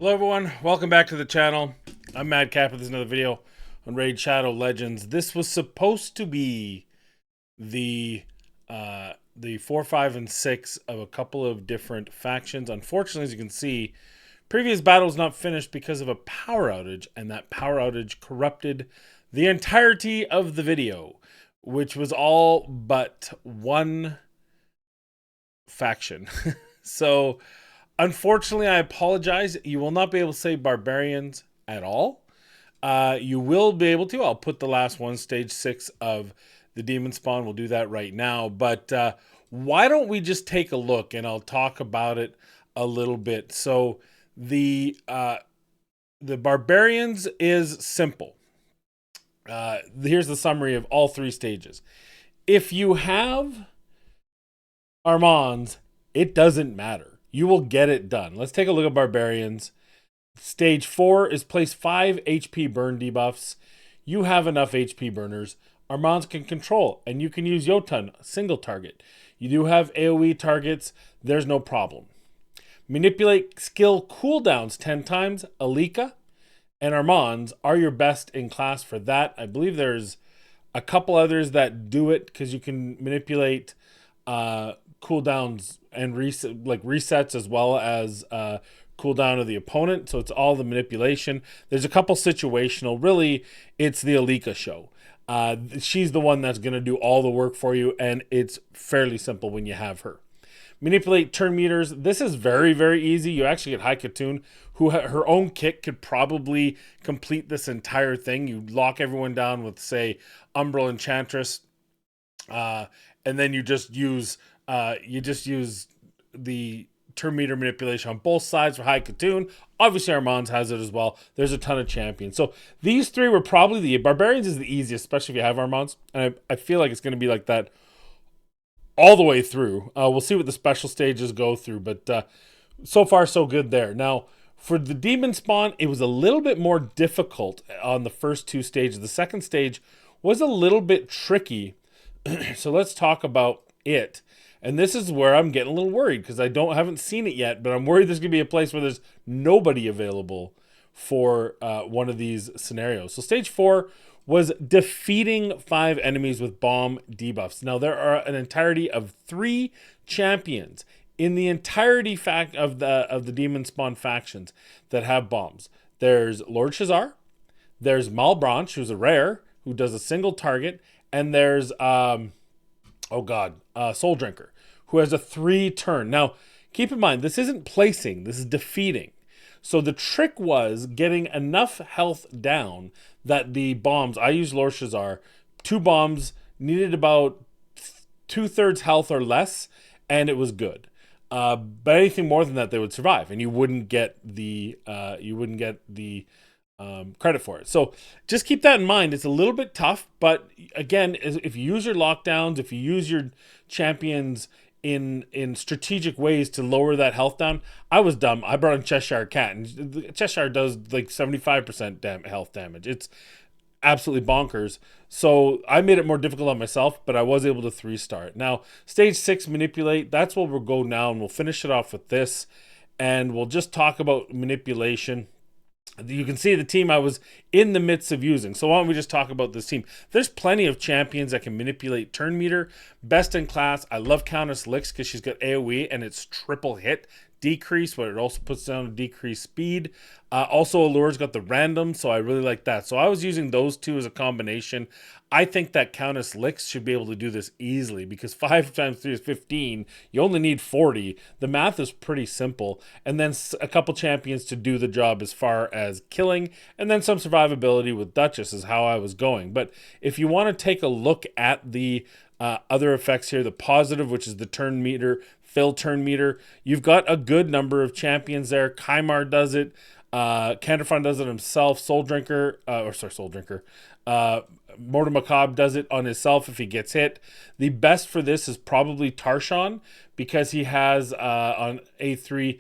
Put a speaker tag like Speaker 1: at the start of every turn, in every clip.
Speaker 1: Hello everyone, welcome back to the channel. I'm Madcap with another video on Raid Shadow Legends. This was supposed to be the 4, 5, and 6 of a couple of different factions. Unfortunately, as you can see, previous battle was not finished because of a power outage, and that power outage corrupted the entirety of the video, which was all but one faction. So unfortunately, I apologize. You will not be able to say Barbarians at all. You will be able to. I'll put the last one, stage 6 of the Demonspawn. We'll do that right now. But why don't we just take a look and I'll talk about it a little bit. So the Barbarians is simple. Here's the summary of all 3 stages. If you have Armands, it doesn't matter. You will get it done. Let's take a look at Barbarians. Stage 4 is place 5 HP burn debuffs. You have enough HP burners. Armands can control, and you can use Jotun, single target. You do have AoE targets. There's no problem. Manipulate skill cooldowns 10 times. Alika and Armands are your best in class for that. I believe there's a couple others that do it because you can manipulate cooldowns and resets as well as cooldown of the opponent. So it's all the manipulation. There's a couple situational. Really, it's the Alika show. She's the one that's going to do all the work for you, and it's fairly simple when you have her. Manipulate turn meters. This is very, very easy. You actually get Haikatun, who her own kit could probably complete this entire thing. You lock everyone down with, say, Umbral Enchantress, and then you just use the turn meter manipulation on both sides for Haikatun. Obviously, Armands has it as well. There's a ton of champions. So these 3 were probably the Barbarians is the easiest, especially if you have Armands. And I feel like it's going to be like that all the way through. We'll see what the special stages go through, but so far so good there. Now, for the Demonspawn, it was a little bit more difficult on the first 2 stages. The second stage was a little bit tricky. So let's talk about it. And this is where I'm getting a little worried because I haven't seen it yet, but I'm worried there's going to be a place where there's nobody available for one of these scenarios. So stage 4 was defeating 5 enemies with bomb debuffs. Now there are an entirety of 3 champions in the entirety of the Demonspawn factions that have bombs. There's Lord Shazar, there's Malbranche, who's a rare, who does a single target, and there's Soul Drinker, who has a 3 turn. Now, keep in mind, this isn't placing, this is defeating. So the trick was getting enough health down that the bombs, I used Lord Shazar, 2 bombs needed about 2/3 health or less, and it was good. But anything more than that, they would survive, and you wouldn't get the credit for it. So just keep that in mind. It's a little bit tough, but again, if you use your lockdowns, if you use your champions in strategic ways to lower that health down. I was dumb. I brought in Cheshire Cat, and Cheshire does like 75% health damage. It's absolutely bonkers. So I made it more difficult on myself, but I was able to 3-star it. Now, stage 6, manipulate. That's where we'll go now, and we'll finish it off with this, and we'll just talk about manipulation. You can see the team I was in the midst of using. So why don't we just talk about this team? There's plenty of champions that can manipulate turn meter. Best in class. I love Countess Lix because she's got AoE and it's triple hit decrease, but it also puts down a decreased speed. Also, Allure's got the random, so I really like that. So I was using those 2 as a combination. I think that Countess Lix should be able to do this easily because 5 times 3 is 15. You only need 40. The math is pretty simple. And then a couple champions to do the job as far as killing, and then some survivability with Duchess is how I was going. But if you want to take a look at the other effects here, the positive, which is the turn meter, fill turn meter, you've got a good number of champions there. Kymar does it. Canderfon does it himself. Soul Drinker. Mortar Macabre does it on himself if he gets hit. The best for this is probably Tarshan because he has on A3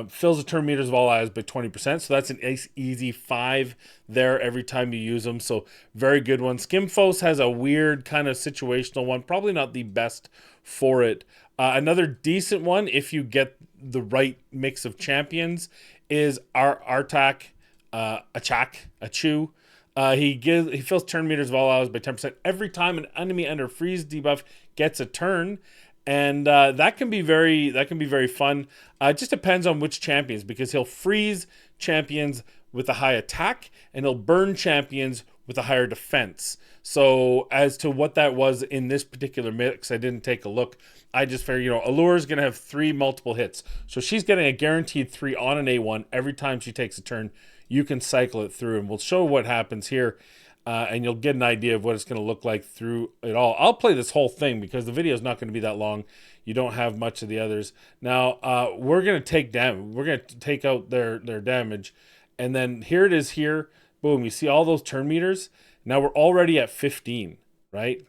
Speaker 1: fills the turn meters of all eyes by 20%. So that's an easy 5 there every time you use them. So very good one. Skimfos has a weird kind of situational one. Probably not the best for it. Another decent one, if you get the right mix of champions, is our Artak, a chew. He fills turn meters of all allies by 10% every time an enemy under freeze debuff gets a turn, and that can be very fun. It just depends on which champions, because he'll freeze champions with a high attack and he'll burn champions with a higher defense. So as to what that was in this particular mix, I didn't take a look. I just figured, Allure's going to have 3 multiple hits. So she's getting a guaranteed 3 on an A1 every time she takes a turn. You can cycle it through, and we'll show what happens here, and you'll get an idea of what it's going to look like through it all. I'll play this whole thing because the video is not going to be that long. You don't have much of the others. Now, we're going to take damage. We're going to take out their damage, and then here it is here. Boom, you see all those turn meters? Now we're already at 15, right?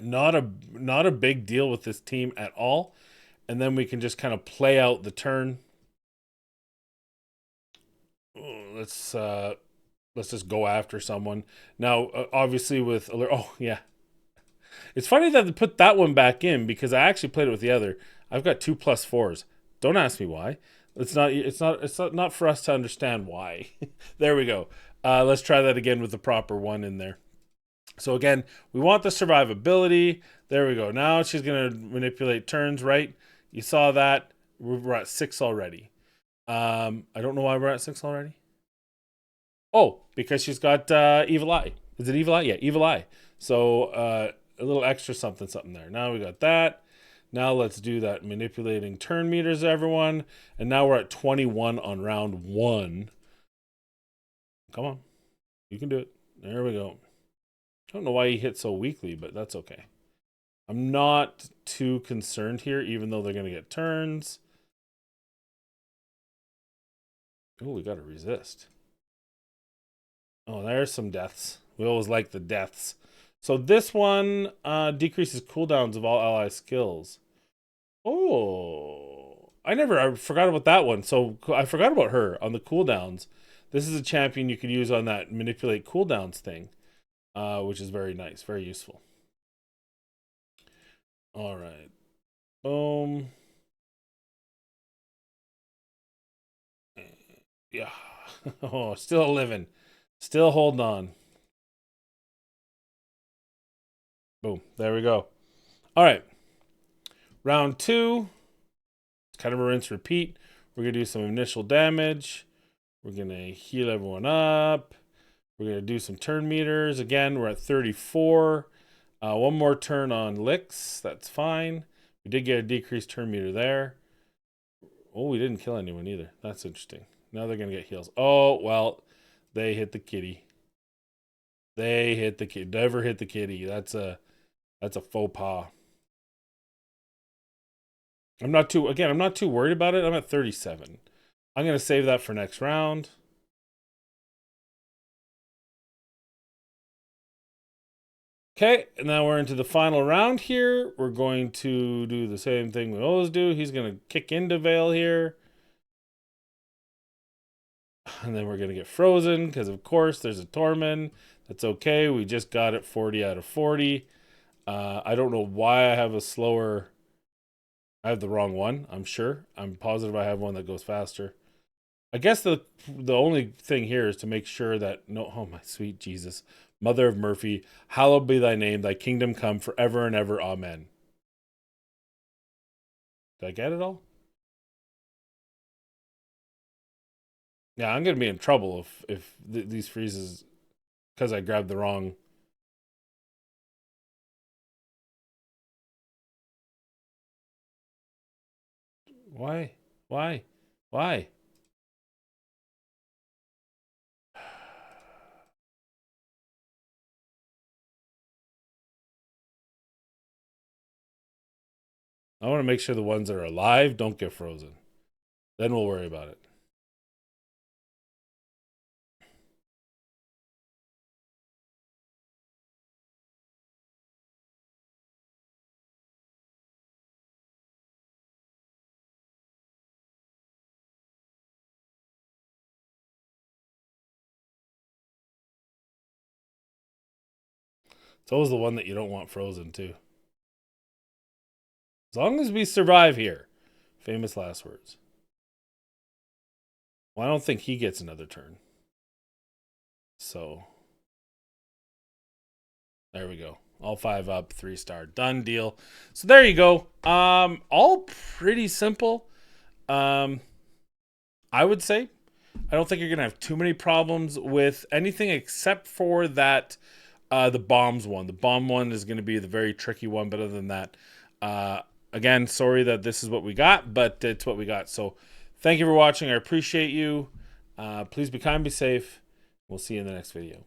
Speaker 1: Not a big deal with this team at all. And then we can just kind of play out the turn. Let's just go after someone. Now, obviously with alert. Oh, yeah. It's funny that they put that one back in because I actually played it with the other. I've got 2+4s. Don't ask me why. It's not for us to understand why. There we go. Let's try that again with the proper one in there. So again, we want the survivability. There we go. Now she's going to manipulate turns, right? You saw that. We're at 6 already. I don't know why we're at 6 already. Oh, because she's got Evil Eye. Is it Evil Eye? Yeah, Evil Eye. So a little extra something there. Now we got that. Now let's do that manipulating turn meters, everyone. And now we're at 21 on round 1. Come on. You can do it. There we go. I don't know why he hit so weakly, but that's okay. I'm not too concerned here, even though they're going to get turns. Oh, we got to resist. Oh, there's some deaths. We always like the deaths. So this one decreases cooldowns of all ally skills. Oh, I forgot about that one. So I forgot about her on the cooldowns. This is a champion you could use on that manipulate cooldowns thing, which is very nice, very useful. All right. Boom. Yeah. Oh, still living. Still holding on. Boom. There we go. All right. Round 2. It's kind of a rinse repeat. We're going to do some initial damage. We're going to heal everyone up. We're going to do some turn meters. Again, we're at 34. One more turn on licks. That's fine. We did get a decreased turn meter there. Oh, we didn't kill anyone either. That's interesting. Now they're going to get heals. Oh, well, they hit the kitty. They hit the kitty. Never hit the kitty. That's a faux pas. I'm not too worried about it. I'm at 37. I'm going to save that for next round. Okay, and now we're into the final round here. We're going to do the same thing we always do. He's going to kick into Veil here. And then we're going to get frozen because, of course, there's a Torment. That's okay. We just got it 40 out of 40. I don't know why I have a slower... I have the wrong one, I'm sure. I'm positive I have one that goes faster. I guess the only thing here is to make sure that... Oh, my sweet Jesus. Mother of Murphy, hallowed be thy name. Thy kingdom come forever and ever. Amen. Did I get it all? Yeah, I'm going to be in trouble if these freezes... Because I grabbed the wrong... Why? Why? Why? I want to make sure the ones that are alive don't get frozen. Then we'll worry about it. It's always the one that you don't want frozen, too. As long as we survive here. Famous last words. Well, I don't think he gets another turn. So there we go. All 5 up, 3-star. Done deal. So there you go. All pretty simple. I would say. I don't think you're gonna have too many problems with anything except for that the bombs one. The bomb one is gonna be the very tricky one, but other than that, again, sorry that this is what we got, but it's what we got. So thank you for watching. I appreciate you. Please be kind, be safe. We'll see you in the next video.